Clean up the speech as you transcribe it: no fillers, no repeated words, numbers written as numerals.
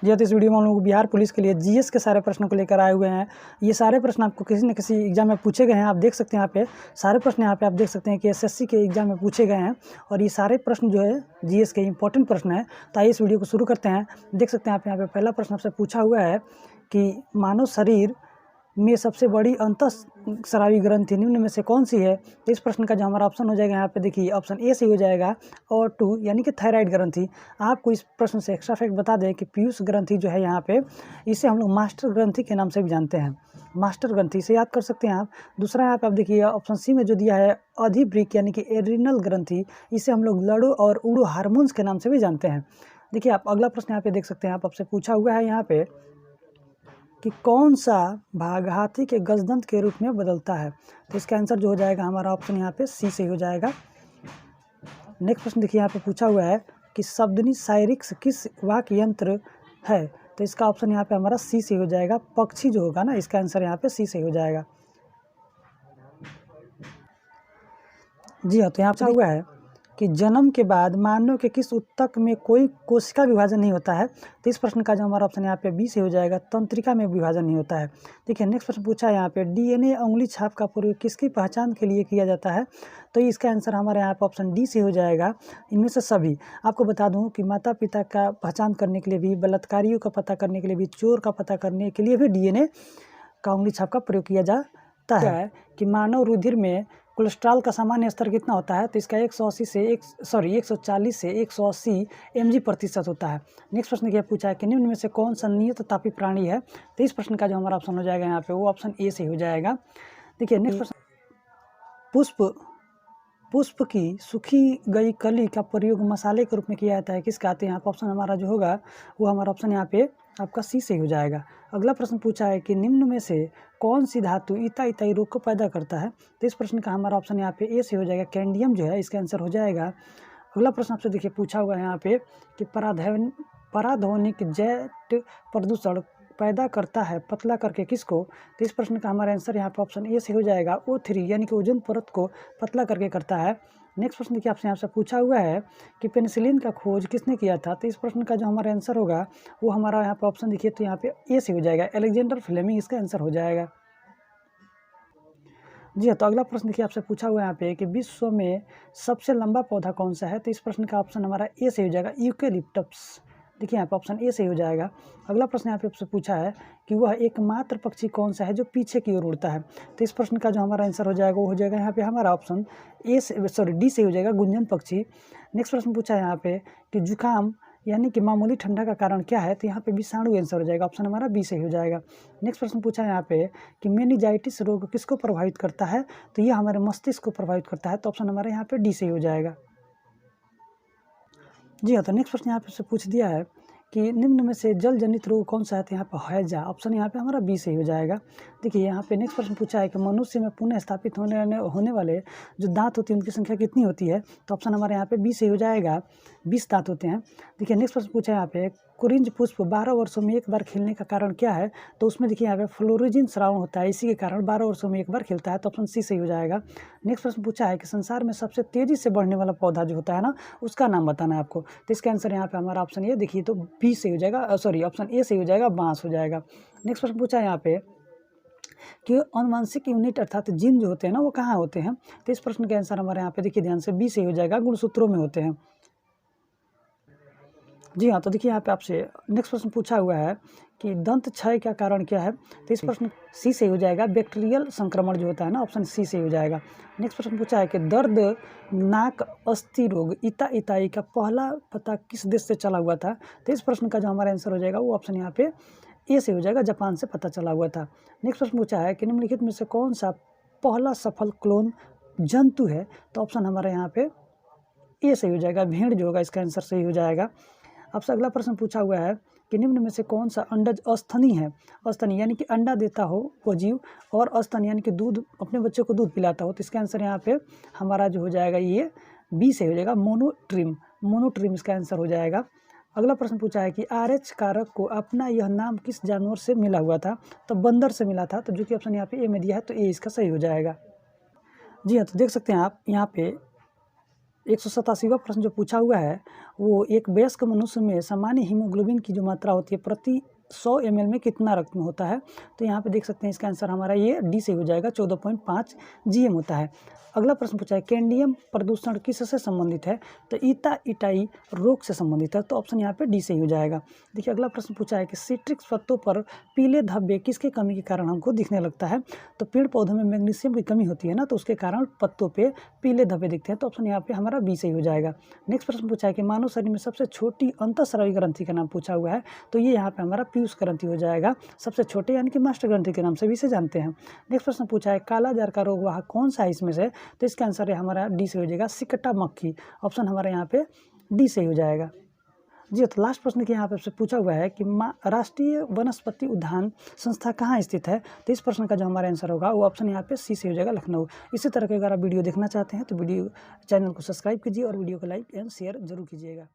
जी हाँ, तो इस वीडियो में हम लोग बिहार पुलिस के लिए जीएस के सारे प्रश्नों को लेकर आए हुए हैं। ये सारे प्रश्न आपको किसी न किसी एग्जाम में पूछे गए हैं। आप देख सकते हैं यहाँ पे सारे प्रश्न यहाँ पे आप देख सकते हैं कि एसएससी के एग्जाम में पूछे गए हैं और ये सारे प्रश्न जो है जीएस के इंपॉर्टेंट प्रश्न हैं। तो आइए इस वीडियो को शुरू करते हैं। देख सकते हैं आप यहाँ पे पहला प्रश्न आपसे पूछा हुआ है कि मानव शरीर में सबसे बड़ी अंतःस्रावी ग्रंथि निम्न में से कौन सी है। तो इस प्रश्न का जो हमारा ऑप्शन हो जाएगा यहाँ पे देखिए ऑप्शन ए से हो जाएगा और 2 यानी कि थायराइड ग्रंथि। आपको इस प्रश्न से एक्स्ट्रा फैक्ट बता दें कि पीयूष ग्रंथि जो है यहाँ पे इसे हम लोग मास्टर ग्रंथि के नाम से भी जानते हैं। मास्टर ग्रंथि से याद कर सकते हैं आप। दूसरा यहाँ पे आप देखिए ऑप्शन सी में जो दिया है अधिवृक्क यानी कि एड्रिनल ग्रंथि, इसे हम लोग लड़ो और उड़ो हार्मोन्स के नाम से भी जानते हैं। देखिए आप अगला प्रश्न यहाँ पे देख सकते हैं, आप आपसे पूछा हुआ है यहाँ पे कि कौन सा भाग हाथी के गजदंत के रूप में बदलता है। तो इसका आंसर जो हो जाएगा हमारा ऑप्शन यहाँ पे सी से हो जाएगा। नेक्स्ट प्रश्न देखिए यहाँ पे पूछा हुआ है कि शब्दनी साइरिक्स किस वाक्य यंत्र है। तो इसका ऑप्शन यहाँ पे हमारा सी से हो जाएगा। पक्षी जो होगा ना, इसका आंसर यहाँ पे सी से हो जाएगा। जी हाँ, तो यहाँ पे हुआ है कि जन्म के बाद मानव के किस ऊतक में कोई कोशिका विभाजन नहीं होता है। तो इस प्रश्न का जो हमारा ऑप्शन यहाँ पे बी से हो जाएगा। तंत्रिका में विभाजन नहीं होता है। देखिए नेक्स्ट प्रश्न पूछा है यहाँ पे डीएनए उंगली छाप का प्रयोग किसकी पहचान के लिए किया जाता है। तो इसका आंसर हमारे यहाँ पे ऑप्शन डी से हो जाएगा। इनमें से सभी आपको बता दूँ कि माता पिता का पहचान करने के लिए भी, बलात्कारियों का पता करने के लिए भी, चोर का पता करने के लिए भी डीएनए का उंगली छाप का प्रयोग किया जाता है। कि मानव रुधिर में कोलेस्ट्रॉल का सामान्य स्तर कितना होता है। तो इसका 140 से 180 mg प्रतिशत होता है। नेक्स्ट प्रश्न क्या पूछा है कि निम्न में से कौन सा नियततापी प्राणी है। तो इस प्रश्न का जो हमारा ऑप्शन हो जाएगा यहाँ पे वो ऑप्शन ए से हो जाएगा। देखिए नेक्स्ट प्रश्न, पुष्प की सूखी गई कली का प्रयोग मसाले के रूप में किया जाता है किसका। तो यहाँ पर ऑप्शन हमारा जो होगा वो हमारा ऑप्शन यहाँ पे आपका सी से हो जाएगा। अगला प्रश्न पूछा है कि निम्न में से कौन सी धातु इताई रोग को पैदा करता है। तो इस प्रश्न का हमारा ऑप्शन यहाँ पे ए से हो जाएगा। कैंडियम जो है इसका आंसर हो जाएगा। अगला प्रश्न आपसे देखिए पूछा हुआ है यहाँ पे कि पराध्वनिक जेट प्रदूषण पैदा करता है पतला करके किसको। तो इस प्रश्न का हमारा आंसर यहाँ पे ऑप्शन ए से हो जाएगा। O3 यानी कि ओजोन परत को पतला करके करता है। नेक्स्ट प्रश्न देखिए आपसे यहाँ से पूछा हुआ है कि पेनिसिलिन का खोज किसने किया था। तो इस प्रश्न का जो हमारा आंसर होगा वो हमारा यहाँ पे ऑप्शन देखिए तो यहाँ पे ए से हो जाएगा। अलेक्जेंडर फ्लेमिंग इसका आंसर हो जाएगा। जी हाँ, तो अगला प्रश्न देखिए आपसे पूछा हुआ है यहाँ पे कि विश्व में सबसे लंबा पौधा कौन सा है। तो इस प्रश्न का ऑप्शन हमारा ए से हो जाएगा। यूकेलिप्टस। देखिए यहाँ पे ऑप्शन ए से हो जाएगा। अगला प्रश्न यहाँ पे आपसे पूछा है कि वह एकमात्र पक्षी कौन सा है जो पीछे की ओर उड़ता है। तो इस प्रश्न का जो हमारा आंसर हो जाएगा वो हो जाएगा यहाँ पे हमारा ऑप्शन डी से हो जाएगा। गुंजन पक्षी। नेक्स्ट प्रश्न पूछा है यहाँ पे कि जुकाम यानी कि मामूली ठंडा का कारण क्या है। तो यहाँ पे विषाणु आंसर हो जाएगा। ऑप्शन हमारा बी से हो जाएगा। नेक्स्ट प्रश्न पूछा है यहाँ पे कि मेनिंजाइटिस रोग किसको प्रभावित करता है। तो ये हमारे मस्तिष्क को प्रभावित करता है। तो ऑप्शन हमारा यहाँ पे डी से हो जाएगा। जी हाँ, तो नेक्स्ट प्रश्न यहाँ पे पूछ दिया है कि निम्न में से जल जनित रोग कौन सा है। तो यहाँ पे हैजा। ऑप्शन यहाँ पे हमारा बी से ही हो जाएगा। देखिए यहाँ पे नेक्स्ट प्रश्न पूछा है कि मनुष्य में पुनः स्थापित होने वाले जो दांत होते हैं उनकी संख्या कितनी होती है। तो ऑप्शन हमारे यहाँ पे बी से हो जाएगा। 20 दांत होते हैं। देखिए नेक्स्ट प्रश्न पूछा है यहाँ पे कुरिंज पुष्प 12 वर्षों में एक बार खिलने का कारण क्या है। तो उसमें देखिए यहाँ पे फ्लोरोजिन श्रावण होता है, इसी के कारण 12 वर्षों में एक बार खिलता है। तो ऑप्शन सी से हो जाएगा। नेक्स्ट प्रश्न पूछा है कि संसार में सबसे तेजी से बढ़ने वाला पौधा जो होता है ना, उसका नाम बताना है आपको। तो इसका आंसर यहाँ पे हमारा ऑप्शन ये देखिए तो बी से हो जाएगा। ऑप्शन ए से हो जाएगा, बांस हो जाएगा। नेक्स्ट प्रश्न पूछा है यहाँ पे कि अनुवांशिक यूनिट अर्थात जीन जो होते हैं ना वो कहाँ होते हैं। तो इस प्रश्न का आंसर हमारे यहाँ पे देखिए ध्यान से बी से हो जाएगा। गुणसूत्रों में होते हैं। जी हाँ, तो देखिए यहाँ पे आपसे नेक्स्ट प्रश्न पूछा हुआ है कि दंत क्षय का कारण क्या है। तो इस प्रश्न सी से हो जाएगा। बैक्टीरियल संक्रमण जो होता है ना, ऑप्शन सी से हो जाएगा। नेक्स्ट प्रश्न पूछा है कि दर्द नाक अस्थि रोग इताई का पहला पता किस देश से चला हुआ था। तो इस प्रश्न का जो हमारा आंसर हो जाएगा वो ऑप्शन यहाँ पे ए से हो जाएगा। जापान से पता चला हुआ था। नेक्स्ट प्रश्न पूछा है कि निम्नलिखित में से कौन सा पहला सफल क्लोन जंतु है। तो ऑप्शन हमारे यहाँ पे ए से हो जाएगा। भेड़ जो होगा इसका आंसर सही हो जाएगा। आपसे अगला प्रश्न पूछा हुआ है कि निम्न में से कौन सा अंडज अस्तनी है। अस्तनी यानी कि अंडा देता हो वो जीव, और अस्तन यानी कि दूध अपने बच्चों को दूध पिलाता हो। तो इसका आंसर यहाँ पे हमारा जो हो जाएगा ये बी से हो जाएगा। मोनोट्रिम इसका आंसर हो जाएगा। अगला प्रश्न पूछा है कि RH कारक को अपना यह नाम किस जानवर से मिला हुआ था। तो बंदर से मिला था। तो जो कि ऑप्शन यहाँ पे ए में दिया है तो ए इसका सही हो जाएगा। जी हाँ, तो देख सकते हैं आप यहाँ पे 187वां प्रश्न जो पूछा हुआ है वो एक वयस्क मनुष्य में सामान्य हीमोग्लोबिन की जो मात्रा होती है प्रति 100 ml में कितना रक्त में होता है। तो यहाँ पे देख सकते हैं इसका आंसर हमारा ये डी से हो जाएगा, 14.5 GM होता है। अगला प्रश्न पूछा है कैंडियम प्रदूषण किससे संबंधित है। तो ईटा इटाई रोग से संबंधित है, तो ऑप्शन यहाँ पे डी से ही हो जाएगा। देखिए अगला प्रश्न पूछा है कि सिट्रिक्स पत्तों पर पीले धब्बे किसके कमी के कारण हमको दिखने लगता है। तो पेड़ पौधों में मैग्नीशियम की कमी होती है ना, तो उसके कारण पत्तों पे पीले धब्बे दिखते हैं, तो ऑप्शन यहाँ पे हमारा बी से ही हो जाएगा। नेक्स्ट प्रश्न पूछा है कि मानव शरीर में सबसे छोटी अंतःस्रावी ग्रंथि का नाम पूछा हुआ है। तो ये यहाँ पे हमारा पीयूष ग्रंथि हो जाएगा, सबसे छोटे यानी कि मास्टर ग्रंथि के नाम से भी इसे जानते हैं। नेक्स्ट प्रश्न पूछा है काला जार का रोग वाहक कौन सा है इसमें से। तो इसका आंसर है हमारा डी से हो जाएगा, सिकटा मक्खी। ऑप्शन हमारा यहाँ पे डी से हो जाएगा। जी तो लास्ट प्रश्न के यहाँ पे पूछा हुआ है कि राष्ट्रीय वनस्पति उद्यान संस्था कहाँ स्थित है। तो इस प्रश्न का जो हमारा आंसर होगा वो ऑप्शन यहाँ पे सी से हो जाएगा, लखनऊ। इसी तरह के अगर आप वीडियो देखना चाहते हैं तो वीडियो चैनल को सब्सक्राइब कीजिए और वीडियो को लाइक एंड शेयर जरूर कीजिएगा।